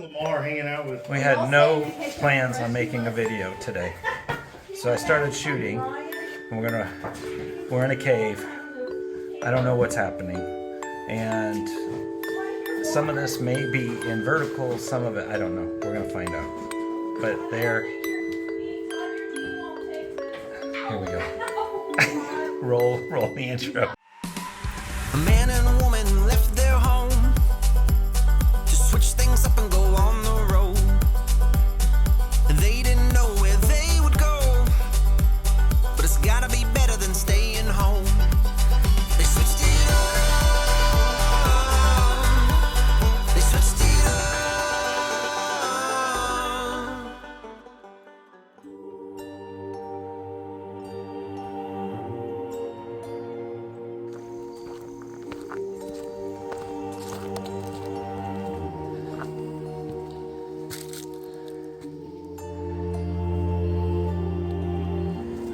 Lamar hanging out with. We had no plans on making a video today, so I started shooting. And we're in a cave. I don't know what's happening, and some of this may be in vertical, some of it I don't know. We're gonna find out. But there. Here we go. roll the intro. A man and a woman left their home to switch things up and go on the road. They didn't know where they would go, but it's gotta be better than staying home. They switched it up. They switched it up.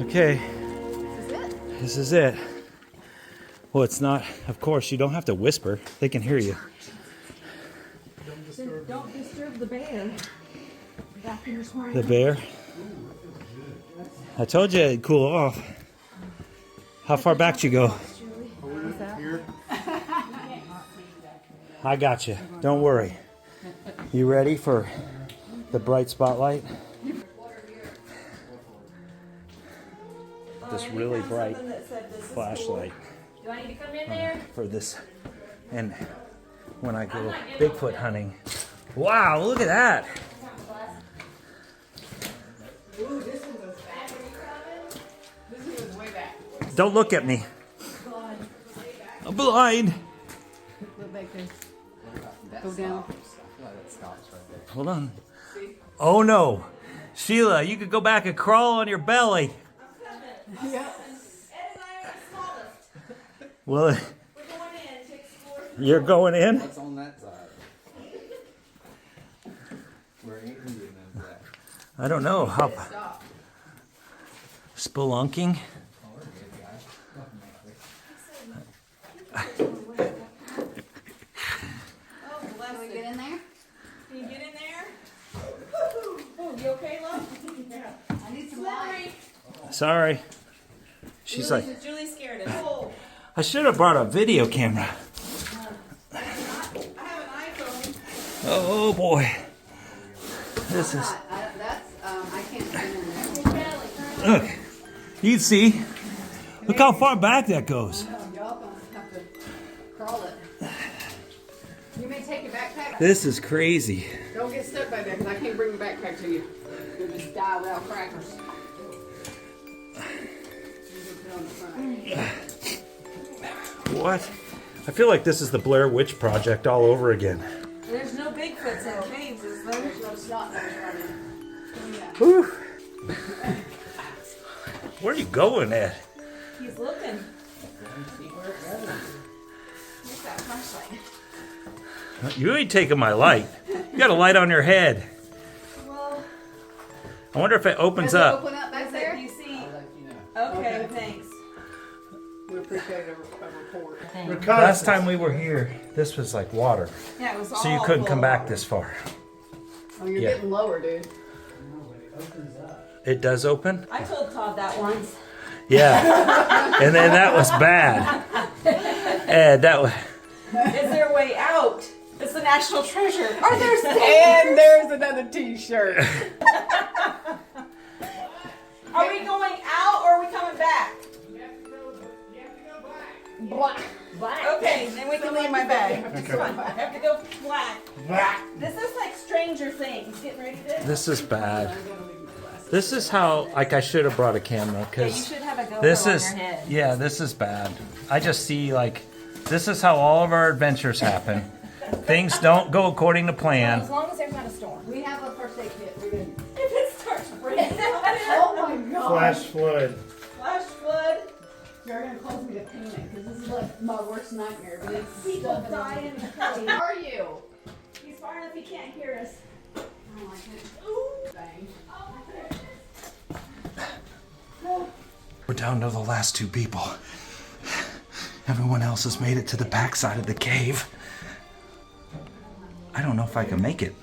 Okay, this is it. Well, it's not, of course, you don't have to whisper. They can hear you. Don't disturb the bear. The bear? I told you it'd cool off. How far back did you go? I got you. Don't worry. You ready for the bright spotlight? This really bright flashlight. Do I need to come in there? For this, and when I go Bigfoot hunting. Wow, look at that! Ooh, this one goes back. This one goes way back. Don't look at me. I'm blind. Look back there. Go down. Hold on. Oh no, Sheila, you could go back and crawl on your belly. Yeah. Well, you're going in? What's on that side? Where ain't he in that? I don't know. How spelunking? Can we get in there? Can you get in there? Oh, you okay, love? Yeah. I need some light. Sorry. She's like, Julie's scared of it. I should have brought a video camera. I have an iPhone. Oh boy. This is. I can't stand in there. Look, you can see. Look how far back that goes. Y'all gonna have to crawl it. You may take your backpack. This is crazy. Don't get stuck back there because I can't bring the backpack to you. You'll just die without crackers. What? I feel like this is the Blair Witch Project all over again. There's no Bigfoots in caves, is there? There's no snot nose running. Whew. Where are you going at? He's looking. Where's that flashlight? You ain't taking my light. You got a light on your head. Well, I wonder if it opens does it up. open up back there? You see? Okay, thanks. We appreciate a report. Last time we were here, this was like water. Yeah, it was all So you couldn't full come of back water. this far. Oh, you're Yeah. getting lower, dude. It does open? I told Todd that once. Yeah. And then that was bad. And that was. Is there a way out? It's the national treasure. Are there stairs? And there's another t-shirt. Are we going out or are we coming back? You have to go black. Black. Okay, then we can leave my bag. Okay. I have to go black. Black. This is like Stranger Things. Getting ready to. This is bad. This is how, like, I should have brought a camera, You because should have a GoPro this on is, your head. yeah, this is bad. I just see, like, this is how all of our adventures happen. Things don't go according to plan. As long as there's not a storm. We have a first aid kit. We're good. If it starts raining. Oh my god. Flash flood. Flash flood. You're gonna cause me to panic because this is like my worst nightmare. But it's People stuff in die my- in the cave. How are you? He's far enough he can't hear us. I don't like it. Bang. We're down to the last two people. Everyone else has made it to the backside of the cave. I don't know if I can make it.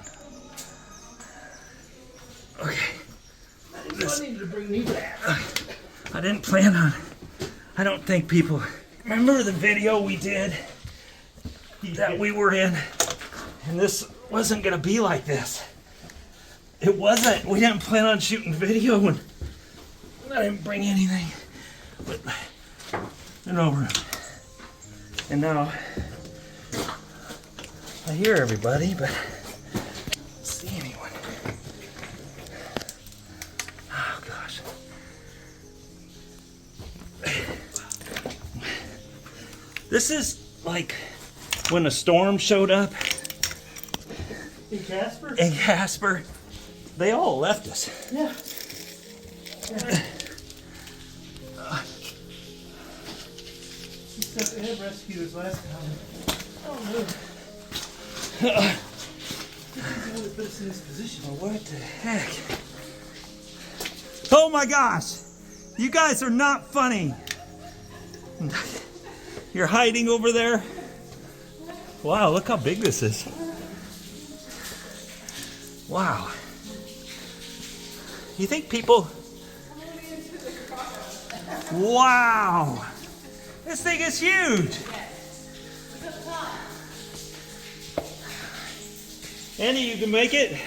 needed to bring me back. I didn't plan on. I don't think people remember the video we did that we were in, and this wasn't gonna be like this. It wasn't. We didn't plan on shooting video, and I didn't bring anything. But no room. And now I hear everybody, but I don't see anyone. Oh gosh. This is like when a storm showed up In Casper? in Casper. They all left us. Yeah. Except they had rescued us last time. Oh no. They would put us in this position. What the heck? Oh my gosh! You guys are not funny. You're hiding over there. Wow, look how big this is. Wow. You think people... Wow! This thing is huge! Andy, you can make it?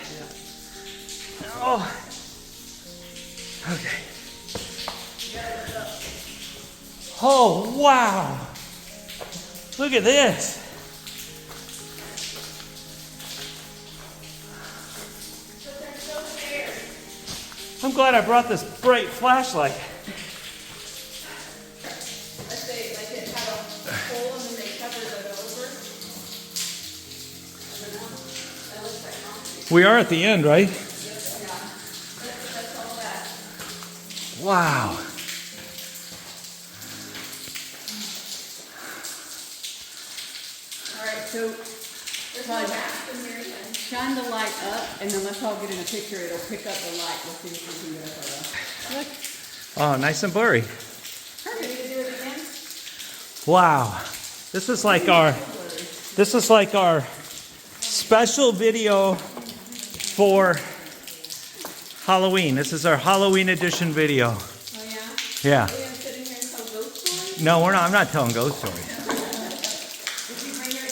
Oh. Okay. Oh, wow! Look at this! I'm glad I brought this bright flashlight. We are at the end, right? Wow. Alright, so shine the light up, and then let's all get in a picture. It'll pick up the light. Let's see if we can get a photo. Look. Oh, nice and blurry. Ready to do it again? Wow. This is like our special video for Halloween. This is our Halloween edition video. Oh yeah? Yeah. Are we gonna sit in here and tell ghost stories? No, we're not. I'm not telling ghost stories. Did you bring your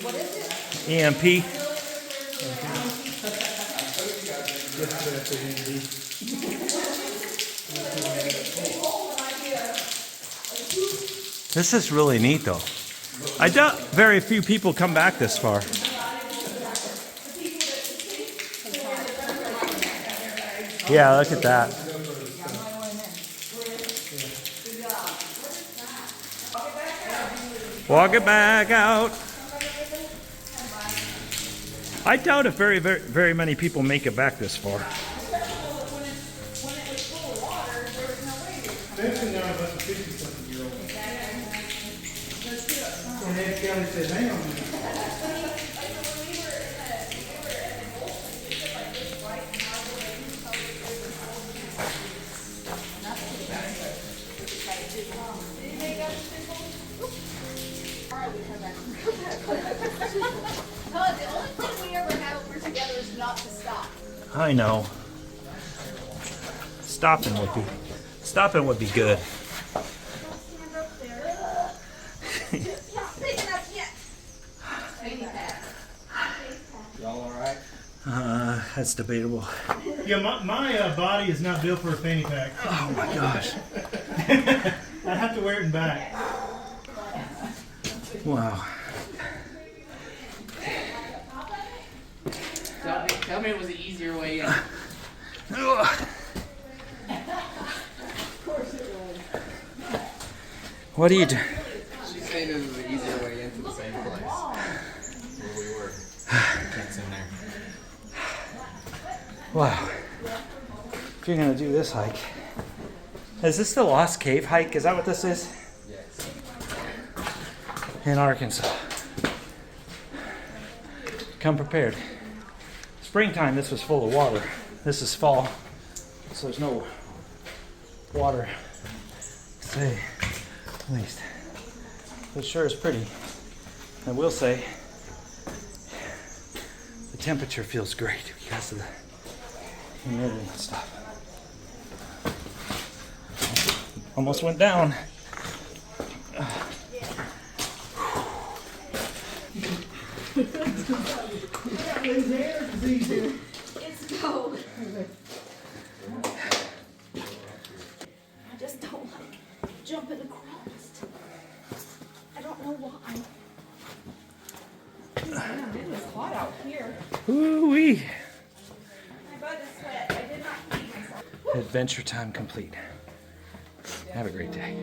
what is it? EMP. This is really neat though. I doubt very few people come back this far. Yeah, look at that. Walk it back out. I doubt if very many people make it back this far. Especially now about the 50-something-year-old. And then Kelly said, hang on a minute. Todd, the only thing we ever have when we're together is not to stop. I know. Stopping would be good. Y'all alright? That's debatable. Yeah, my body is not built for a fanny pack. Oh my gosh. I have to wear it in back. Wow. Tell me it was an easier way in. What do you do? She's saying it was an easier way into the same place where we were. It's in there. Wow. If you're gonna do this hike, is this the Lost Cave hike? Is that what this is? Yes. In Arkansas. Come prepared. Springtime, this was full of water. This is fall, so there's no water. Say, at least. It sure is pretty. I will say, the temperature feels great because of the and stuff. Almost went down. It's cold. I just don't like jumping across. I don't know why. Man, it was hot out here. Ooh-wee. My butt is sweat. I did not feed myself. Adventure time complete. Have a great day.